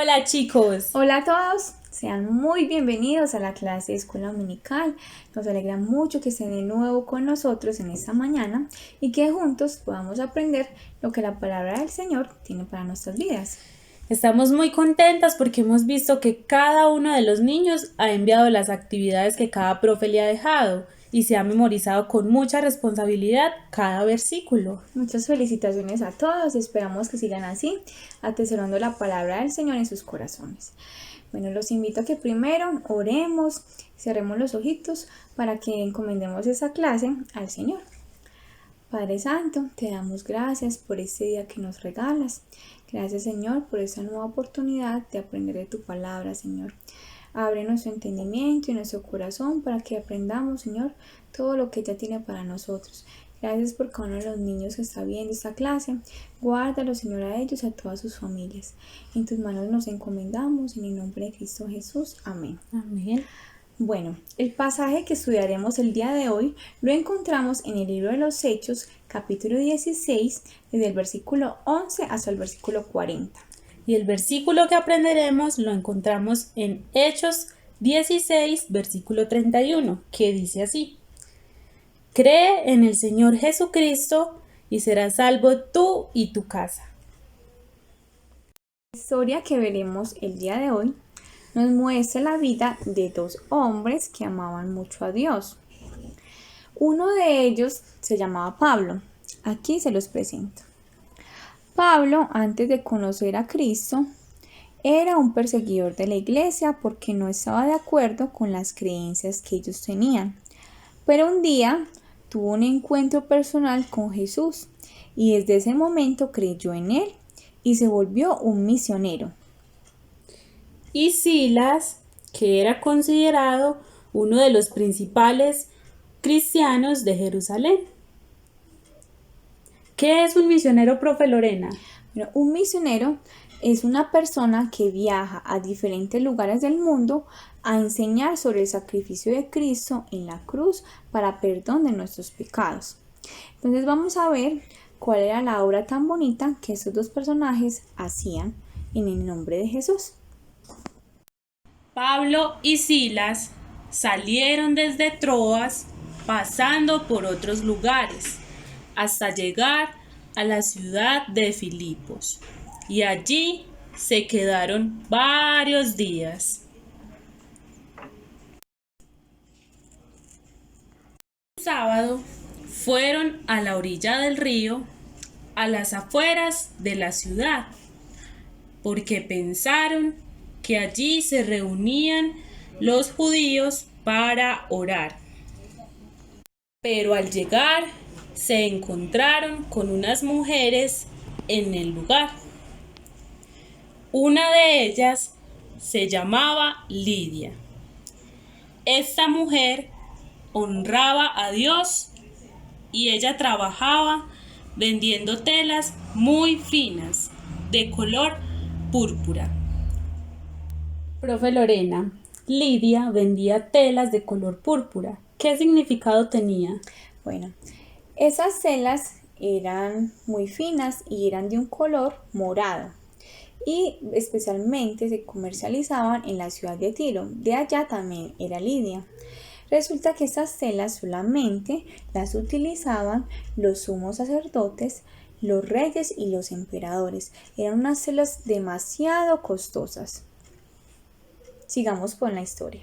Hola chicos, Hola a todos, sean muy bienvenidos a la clase de escuela dominical. Nos alegra mucho que estén de nuevo con nosotros en esta mañana y que juntos podamos aprender lo que la palabra del Señor tiene para nuestras vidas. estamos muy contentas porque hemos visto que cada uno de los niños ha enviado las actividades que cada profe le ha dejado y se ha memorizado con mucha responsabilidad cada versículo. Muchas felicitaciones a todos, esperamos que sigan así, atesorando la palabra del Señor en sus corazones. Bueno, los invito a que primero oremos, cerremos los ojitos para que encomendemos esa clase al Señor. Padre Santo, te damos gracias por este día que nos regalas. Gracias, Señor, por esta nueva oportunidad de aprender de tu palabra, Señor. Abre nuestro entendimiento y nuestro corazón para que aprendamos, Señor, todo lo que ella tiene para nosotros. Gracias por cada uno de los niños que está viendo esta clase. Guárdalo, Señor, a ellos y a todas sus familias. En tus manos nos encomendamos, en el nombre de Cristo Jesús. Amén. Amén. Bueno, el pasaje que estudiaremos el día de hoy lo encontramos en el libro de los Hechos, capítulo 16, desde el versículo 11 hasta el versículo 40. Y el versículo que aprenderemos lo encontramos en Hechos 16, versículo 31, que dice así: Cree en el Señor Jesucristo y serás salvo tú y tu casa. La historia que veremos el día de hoy nos muestra la vida de dos hombres que amaban mucho a Dios. Uno de ellos se llamaba Pablo. Aquí se los presento. Pablo, antes de conocer a Cristo, era un perseguidor de la iglesia porque no estaba de acuerdo con las creencias que ellos tenían. Pero un día tuvo un encuentro personal con Jesús y desde ese momento creyó en él y se volvió un misionero. Y Silas, que era considerado uno de los principales cristianos de Jerusalén. ¿Qué es un misionero, profe Lorena? Bueno, un misionero es una persona que viaja a diferentes lugares del mundo a enseñar sobre el sacrificio de Cristo en la cruz para perdón de nuestros pecados. Entonces vamos a ver cuál era la obra tan bonita que estos dos personajes hacían en el nombre de Jesús. Pablo y Silas salieron desde Troas, pasando por otros lugares, hasta llegar a la ciudad de Filipos, y allí se quedaron varios días. Un sábado fueron a la orilla del río, a las afueras de la ciudad, porque pensaron que allí se reunían los judíos para orar. Pero al llegar se encontraron con unas mujeres en el lugar. Una de ellas se llamaba Lidia. Esta mujer honraba a Dios y ella trabajaba vendiendo telas muy finas de color púrpura. Profe Lorena, Lidia vendía telas de color púrpura. ¿Qué significado tenía? Bueno, esas telas eran muy finas y eran de un color morado y especialmente se comercializaban en la ciudad de Tiro. De allá también era Lidia. Resulta que estas telas solamente las utilizaban los sumos sacerdotes, los reyes y los emperadores. Eran unas telas demasiado costosas. Sigamos con la historia.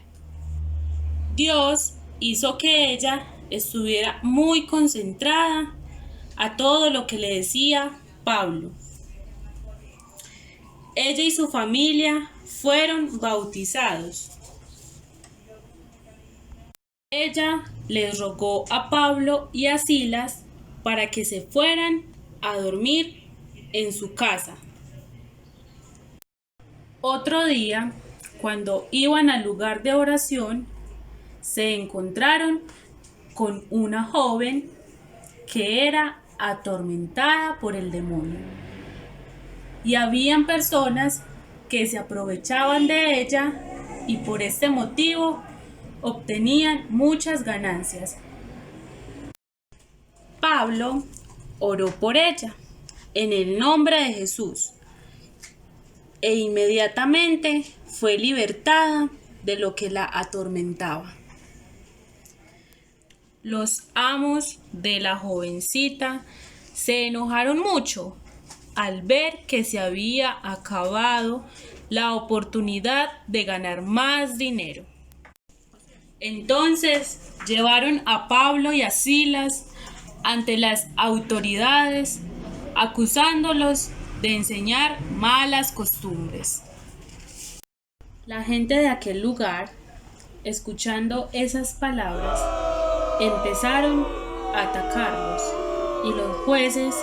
Dios hizo que ella estuviera muy concentrada a todo lo que le decía Pablo. Ella y su familia fueron bautizados. Ella les rogó a Pablo y a Silas para que se fueran a dormir en su casa. Otro día, cuando iban al lugar de oración, se encontraron con una joven que era atormentada por el demonio. Y habían personas que se aprovechaban de ella y por este motivo obtenían muchas ganancias. Pablo oró por ella en el nombre de Jesús e inmediatamente fue libertada de lo que la atormentaba. Los amos de la jovencita se enojaron mucho al ver que se había acabado la oportunidad de ganar más dinero. Entonces llevaron a Pablo y a Silas ante las autoridades, acusándolos de enseñar malas costumbres. La gente de aquel lugar, escuchando esas palabras, empezaron a atacarlos y los jueces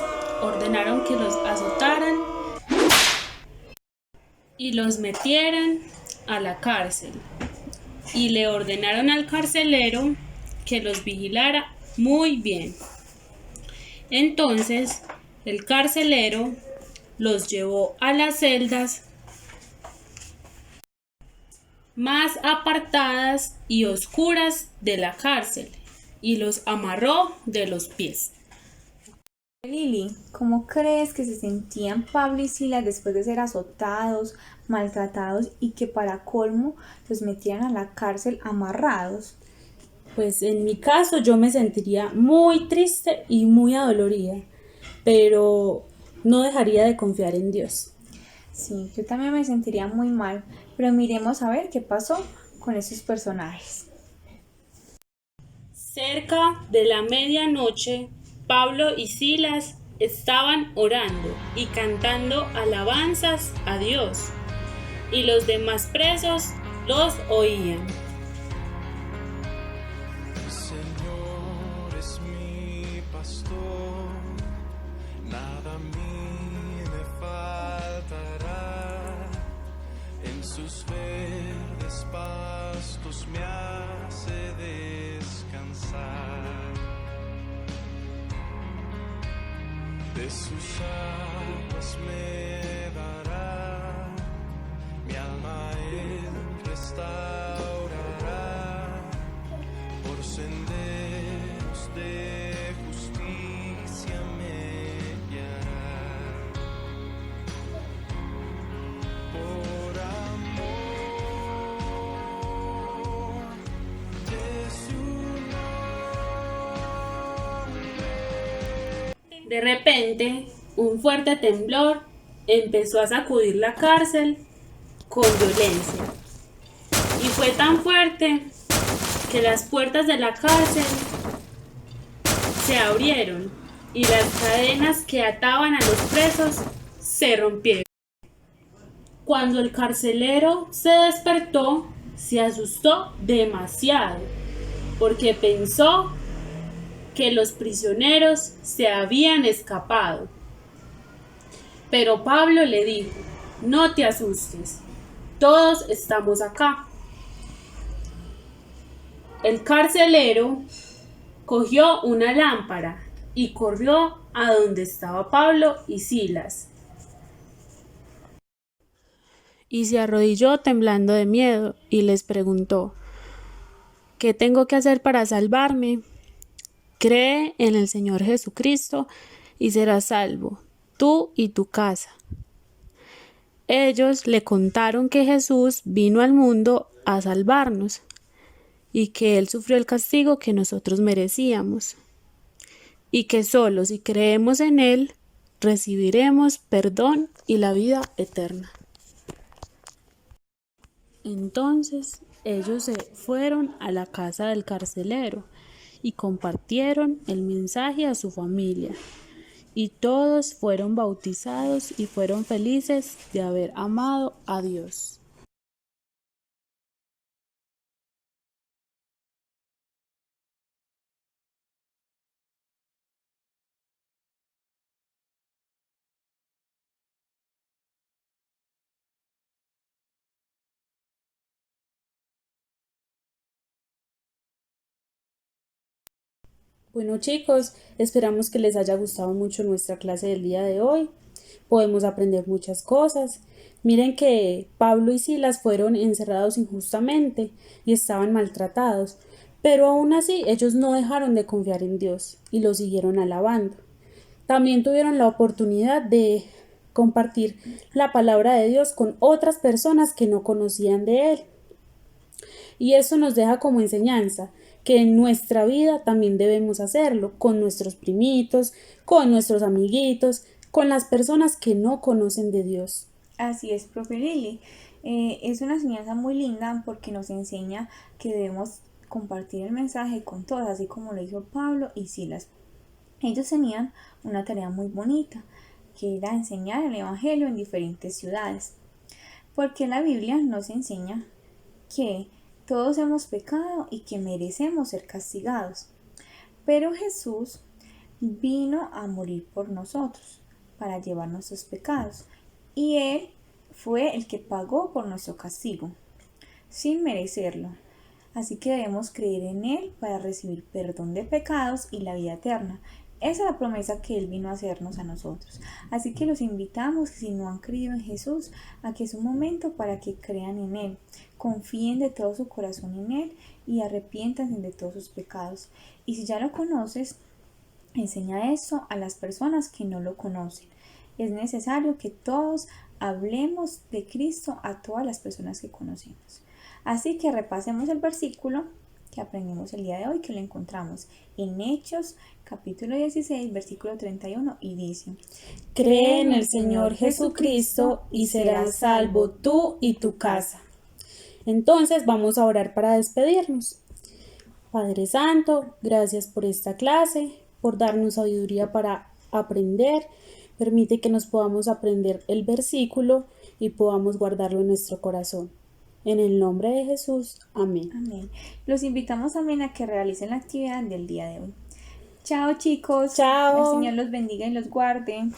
ordenaron que los azotaran y los metieran a la cárcel, y le ordenaron al carcelero que los vigilara muy bien. Entonces el carcelero los llevó a las celdas más apartadas y oscuras de la cárcel y los amarró de los pies. Lili, ¿cómo crees que se sentían Pablo y Silas después de ser azotados, maltratados y que para colmo los metieran a la cárcel amarrados? Pues en mi caso yo me sentiría muy triste y muy adolorida, pero no dejaría de confiar en Dios. Sí, yo también me sentiría muy mal, pero miremos a ver qué pasó con esos personajes. Cerca de la medianoche, Pablo y Silas estaban orando y cantando alabanzas a Dios, y los demás presos los oían. El Señor es mi pastor, nada a mí me faltará. En sus verdes pastos me hace descansar. De sus aguas me dará, mi alma él restaurará. Por senderos de justicia me guiará. Por amor de su nombre. De repente, un fuerte temblor empezó a sacudir la cárcel con violencia, y fue tan fuerte que las puertas de la cárcel se abrieron y las cadenas que ataban a los presos se rompieron. Cuando el carcelero se despertó, se asustó demasiado porque pensó que los prisioneros se habían escapado. Pero Pablo le dijo: no te asustes, todos estamos acá. El carcelero cogió una lámpara y corrió a donde estaba Pablo y Silas, y se arrodilló temblando de miedo y les preguntó: ¿qué tengo que hacer para salvarme? Cree en el Señor Jesucristo y serás salvo, tú y tu casa. Ellos le contaron que Jesús vino al mundo a salvarnos y que Él sufrió el castigo que nosotros merecíamos, y que solo si creemos en Él recibiremos perdón y la vida eterna. Entonces ellos se fueron a la casa del carcelero y compartieron el mensaje a su familia, y todos fueron bautizados y fueron felices de haber amado a Dios. Bueno, chicos, esperamos que les haya gustado mucho nuestra clase del día de hoy. Podemos aprender muchas cosas. Miren que Pablo y Silas fueron encerrados injustamente y estaban maltratados, pero aún así ellos no dejaron de confiar en Dios y lo siguieron alabando. También tuvieron la oportunidad de compartir la palabra de Dios con otras personas que no conocían de Él. Y eso nos deja como enseñanza que en nuestra vida también debemos hacerlo con nuestros primitos, con nuestros amiguitos, con las personas que no conocen de Dios. Así es, profe Lili. Es una enseñanza muy linda porque nos enseña que debemos compartir el mensaje con todos, así como lo hizo Pablo y Silas. Ellos tenían una tarea muy bonita, que era enseñar el Evangelio en diferentes ciudades. Porque la Biblia nos enseña que todos hemos pecado y que merecemos ser castigados. Pero Jesús vino a morir por nosotros, para llevar nuestros pecados. Y Él fue el que pagó por nuestro castigo, sin merecerlo. Así que debemos creer en Él para recibir perdón de pecados y la vida eterna. Esa es la promesa que Él vino a hacernos a nosotros. Así que los invitamos, si no han creído en Jesús, a que es un momento para que crean en Él, confíen de todo su corazón en Él y arrepiéntanse de todos sus pecados. Y si ya lo conoces, enseña eso a las personas que no lo conocen. Es necesario que todos hablemos de Cristo a todas las personas que conocemos. Así que repasemos el versículo que aprendimos el día de hoy, que lo encontramos en Hechos capítulo 16, versículo 31, y dice: Cree en el Señor Jesucristo y serás salvo tú y tu casa. Entonces vamos a orar para despedirnos. Padre Santo, gracias por esta clase, por darnos sabiduría para aprender. Permite que nos podamos aprender el versículo y podamos guardarlo en nuestro corazón. En el nombre de Jesús, amén. Amén. Los invitamos también a que realicen la actividad del día de hoy. Chao, chicos. Chao. El Señor los bendiga y los guarde.